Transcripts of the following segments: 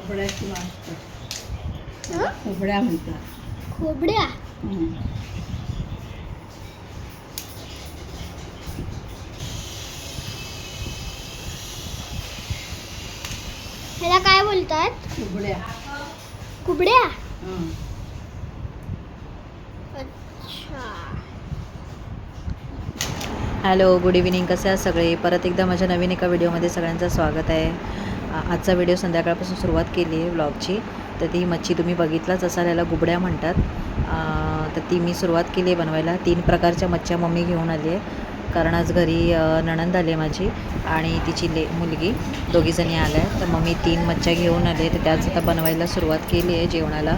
खोबड्याची वाजतात. खोबड्या म्हणतात. खोबड्या. ह्याला काय बोलतात? खोबड्या. कुबड्या. अच्छा. Hello, good evening. कसे आहात सगळे? परत एकदा माझ्या नवीन एका व्हिडिओमध्ये सगळ्यांचं स्वागत आहे. आजचा व्हिडिओ संध्याकाळपासून सुरुवात केली आहे व्लॉगची. तर ती मच्छी तुम्ही बघितलाच असाल, याला गुबड्या म्हणतात. तर ती मी सुरुवात केली आहे बनवायला. 3 प्रकारच्या मच्छ्या मम्मी घेऊन आली आहे, कारण आज घरी नणंद आली आहे माझी आणि तिची मुलगी, दोघीजणी आल्या आहेत. तर मम्मी 3 मच्छ्या घेऊन आले, तर त्याच आता बनवायला सुरुवात केली आहे जेवणाला.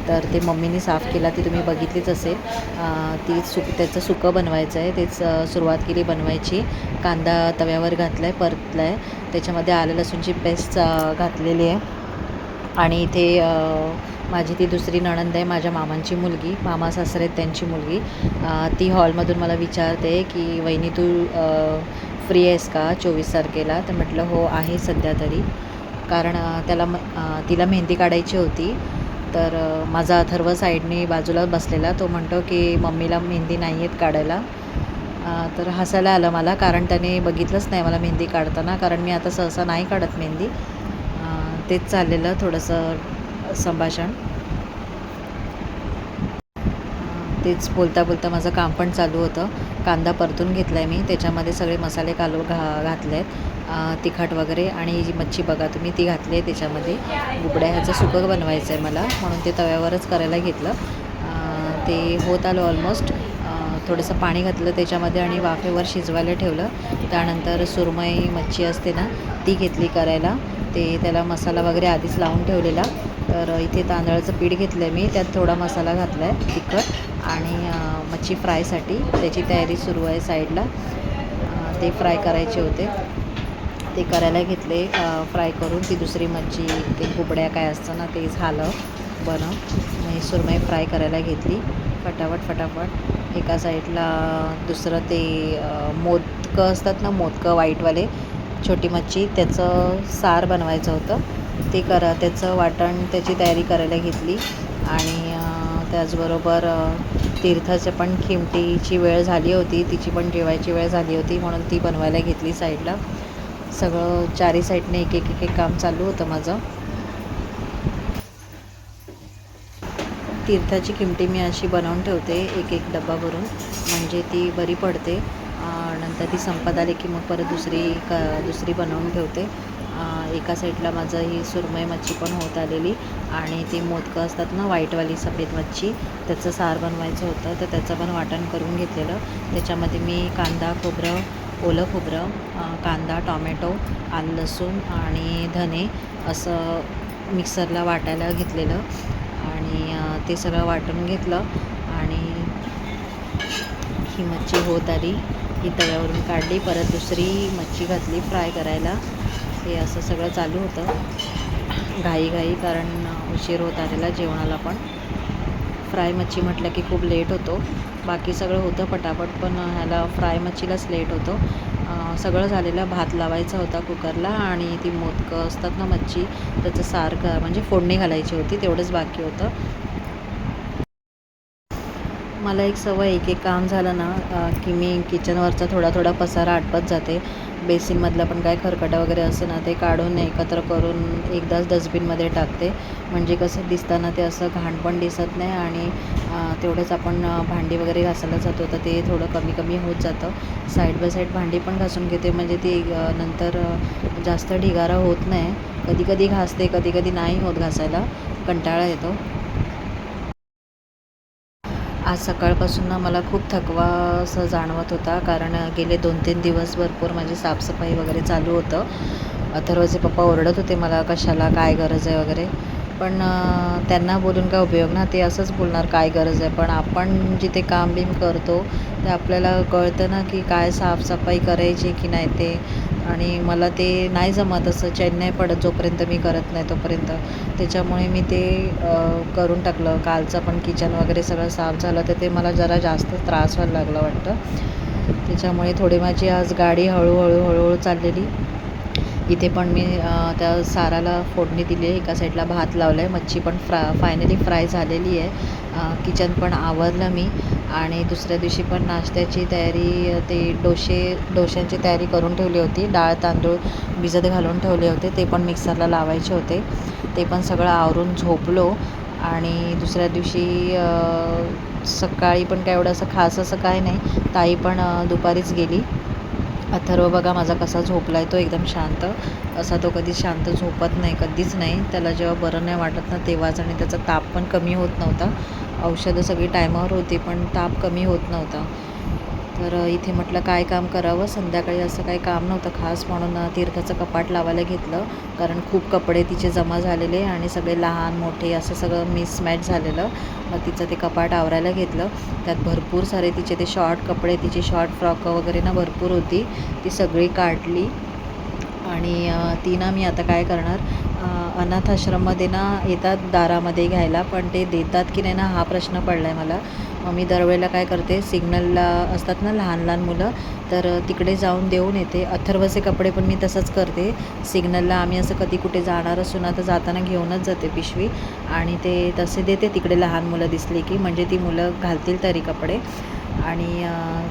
तर ते मम्मीने साफ केला, ती तुम्ही बघितलीच असेल. त्याचं सुकं बनवायचं आहे, तेच सुरुवात केली बनवायची. कांदा तव्यावर घातला आहे, परतला आहे, त्याच्यामध्ये आलं लसूणची पेस्ट घातलेली आहे. आणि इथे माझी ती दुसरी नणंद आहे, माझ्या मामांची मुलगी, मामा सासरे आहेत त्यांची मुलगी. ती हॉलमधून मला विचारते की वहिनी तू फ्री आहेस का 24 तारखेला? तर म्हटलं हो आहे सध्या तरी, कारण तिला मेहंदी काढायची होती. तर माझा अथर्व साईडने बाजूला बसलेला, तो म्हणतो की मम्मीला मेहंदी नाही आहेत काढायला. तर हसायला आलं मला, कारण त्याने बघितलंच नाही मला मेहंदी काढताना, कारण मी आता सहसा नाही काढत मेहंदी. तेच चाललेलं थोडंसं संभाषण. तेच बोलता बोलता माझं काम पण चालू होतं. कांदा परतून घेतला आहे मी, त्याच्यामध्ये सगळे मसाले घातले आहेत, तिखट वगैरे. आणि ही जी मच्छी बघा तुम्ही, ती घातली आहे त्याच्यामध्ये. गुबड्या ह्याचं सुकं बनवायचं आहे मला, म्हणून ते तव्यावरच करायला घेतलं. ते होत आलं ऑलमोस्ट. थोडंसं पाणी घातलं त्याच्यामध्ये आणि वाफेवर शिजवायला ठेवलं. त्यानंतर सुरमई मच्छी असते ना, ती घेतली करायला. त्याला मसाला वगैरे आधीच लावून ठेवलेला. तर इथे तांदळाचं पीठ घेतलं आहे मी, त्यात थोडा मसाला घातला आहे तिखट. आणि मच्छी फ्रायसाठी त्याची तयारी सुरू आहे साईडला. ते फ्राय करायचे होते, ते करायला घेतले. फ्राय करून ती दुसरी मच्छी, ते गुबड्या काय असतं ना, ते झालं बनव. सुरमई फ्राय करायला घेतली फटाफट. एका साईडला दुसरं ते मोदकं असतात ना, मोदकं व्हाईटवाले, छोटी मच्छी, त्याचं सार बनवायचं होतं. त्याचं वाटण, त्याची तयारी करायला घेतली. आणि त्याचबरोबर तीर्थाचं पण खिमटीची वेळ झाली होती, तिची पण जेवायची वेळ झाली होती, म्हणून ती बनवायला घेतली साईडला. सगळं चारी साईडने एक एक काम चालू होतं माझं. तीर्थाची खिमटी मी अशी बनवून ठेवते एक डब्बा भरून, म्हणजे ती बरी पडते. नंतर ती संपत आली की मग परत दुसरी बनवून ठेवते. एका साईडला माझं ही सुरमई मच्छी पण होत आलेली. आणि ती मोदकं असतात ना, व्हाईटवाली सफेद मच्छी, त्याचं सार बनवायचं होतं, तर त्याचं पण वाटण करून घेतलेलं. त्याच्यामध्ये मी कांदा, खोबरं, ओलं खोबरं, कांदा, टॉमॅटो, आलं लसूण आणि धने असं मिक्सरला वाटायला घेतलेलं. आणि ते सगळं वाटून घेतलं. आणि ही मच्छी होत आली, ही तव्यावरून काढली, परत दुसरी मच्छी घातली फ्राय करायला. हे असं सगळं चालू होतं घाई, कारण उशीर होत आलेला जेवणाला पण. फ्राय मच्छी म्हटलं की खूप लेट होतो, बाकी सगळं होतं पटापट, पण ह्याला फ्राय मच्छीलाच लेट होतो. सगळं झालेलं. भात लावायचा होता कुकरला, आणि ती मोदकं असतात ना मच्छी, त्याचं सार म्हणजे फोडणी घालायची होती, तेवढंच बाकी होतं. मला एक सवय, एक काम झालं ना की मी किचनवरचा थोडा पसारा आटपत जाते. बेसिनमधलं पण काय खरकटं वगैरे असं ना, ते काढून एकत्र करून एकदाच डस्टबिनमध्ये टाकते, म्हणजे कसं दिसताना ते असं घाण पण दिसत नाही. आणि तेवढंच आपण भांडी वगैरे घासायला जातो तर ते थोडं कमी होत जातं. साईड बाय साईड भांडी पण घासून घेते, म्हणजे ती नंतर जास्त ढिगारा होत नाही. कधी घासते, कधी नाही होत घासायला, कंटाळा येतो. आज सकाळपासून ना मला खूप थकवा असं जाणवत होता, कारण गेले 2-3 दिवस भरपूर माझी साफसफाई वगैरे चालू होतं. अथर्वचे पप्पा ओरडत होते मला, कशाला, काय गरज आहे वगैरे. पण त्यांना बोलून काय उपयोग ना, ते असंच बोलणार काय गरज आहे. पण आपण जिथे काम बिम करतो ते आपल्याला कळतं ना की काय साफसफाई करायची की नाही ते. आणि मला ते नाही जमत, असं चैन नाही पडत जोपर्यंत मी करत नाही तोपर्यंत. त्याच्यामुळे मी ते करून टाकलं. कालचं पण किचन वगैरे सगळं साफ झालं, तर ते मला जरा जास्त त्रास व्हायला लागला वाटतं. त्याच्यामुळे थोडी माझी आज गाडी हळूहळू चाललेली. इथे पण मी त्या साराला फोडणी दिली आहे. एका साईडला भात लावला आहे. मच्छी पण फायनली फ्राय झालेली आहे. किचन पण आवरलं मी आणि दुसऱ्या दिवशी पण नाश्त्याची तयारी, ते डोश्यांची तयारी करून ठेवली होती. डाळ तांदूळ भिजत घालून ठेवले होते, ते पण मिक्सरला लावायचे होते. ते पण सगळं आवरून झोपलो. आणि दुसऱ्या दिवशी सकाळी पण काय एवढं असं खास असं काय नाही. ताई पण दुपारीच गेली. अथर्व बघा माझा कसा झोपला आहे, तो एकदम शांत. असा तो कधी शांत झोपत नाही, कधीच नाही. त्याला जेव्हा बरं नाही वाटत ना तेव्हाच. आणि त्याचा ताप पण कमी होत नव्हता. औषधं सगळी टायमावर होती पण ताप कमी होत नव्हता. तर इथे म्हटलं काय काम करावं. संध्याकाळी असं काही काम नव्हतं खास, म्हणून तीर्थाचं कपाट लावायला घेतलं. कारण खूप कपडे तिचे जमा झालेले आणि सगळे लहान मोठे असं सगळं मिसमॅच झालेलं. मग तिचं ते कपाट आवरायला घेतलं. त्यात भरपूर सारे तिचे ते शॉर्ट कपडे, तिची शॉर्ट फ्रॉकं वगैरे ना भरपूर होती, ती सगळी काढली. आणि ती ना मी आता काय करणार, अनाथ आश्रममध्ये ना येतात दारामध्ये घ्यायला, पण ते देतात की नाही ना हा प्रश्न पडला आहे मला. मग मी दरवेळेला काय करते, सिग्नलला असतात ना लहान लहान मुलं, तर तिकडे जाऊन देऊन येते. अथर्वचे कपडे पण मी तसंच करते. सिग्नलला आम्ही असं कधी कुठे जाणार असू ना तर जाताना घेऊनच जाते पिशवी, आणि ते तसे देते तिकडे लहान मुलं दिसली की, म्हणजे ती मुलं घालतील तरी कपडे. आणि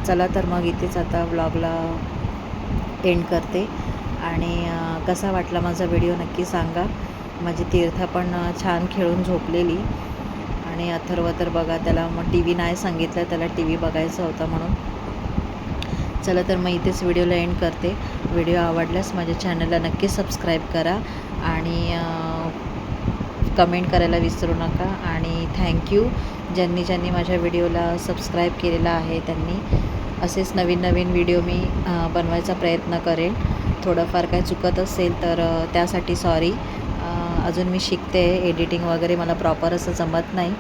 चला तर मग इथेच आता व्लॉगला एंड करते. आणि कसा वाटला माझा व्हिडिओ नक्की सांगा. माझी तीर्था पण छान खेळून झोपलेली. आणि अथर्व तर बघा, त्याला मग टी व्ही नाही सांगितलं, त्याला टी व्ही बघायचा होता म्हणून. चला तर मग इथेच व्हिडिओला एंड करते. व्हिडिओ आवडल्यास माझ्या चॅनलला नक्की सबस्क्राईब करा आणि कमेंट करायला विसरू नका. आणि थँक्यू ज्यांनी माझ्या व्हिडिओला सबस्क्राईब केलेलं आहे त्यांनी. असेच नवीन नवीन व्हिडिओ मी बनवायचा प्रयत्न करेन. थोडंफार काय चुकत असेल तर त्यासाठी सॉरी. अजून मी शिकते, एडिटिंग वगैरे मला प्रॉपर असं जमत नाही.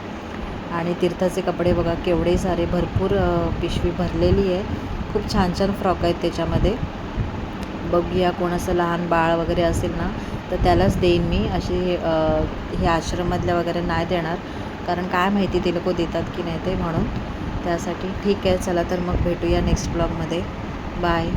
आणि तीर्थाचे कपडे बघा केवढे सारे, भरपूर पिशवी भरलेली आहे. खूप छान छान फ्रॉक आहेत त्याच्यामध्ये. बघूया कोण असं लहान बाळ वगैरे असेल ना तर त्यालाच देईन मी. अशी हे आश्रममधल्या वगैरे नाही देणार, कारण काय माहिती ते लोक देतात की नाही ते, म्हणून त्यासाठी. ठीक आहे, चला तर मग भेटूया नेक्स्ट ब्लॉगमध्ये. बाय.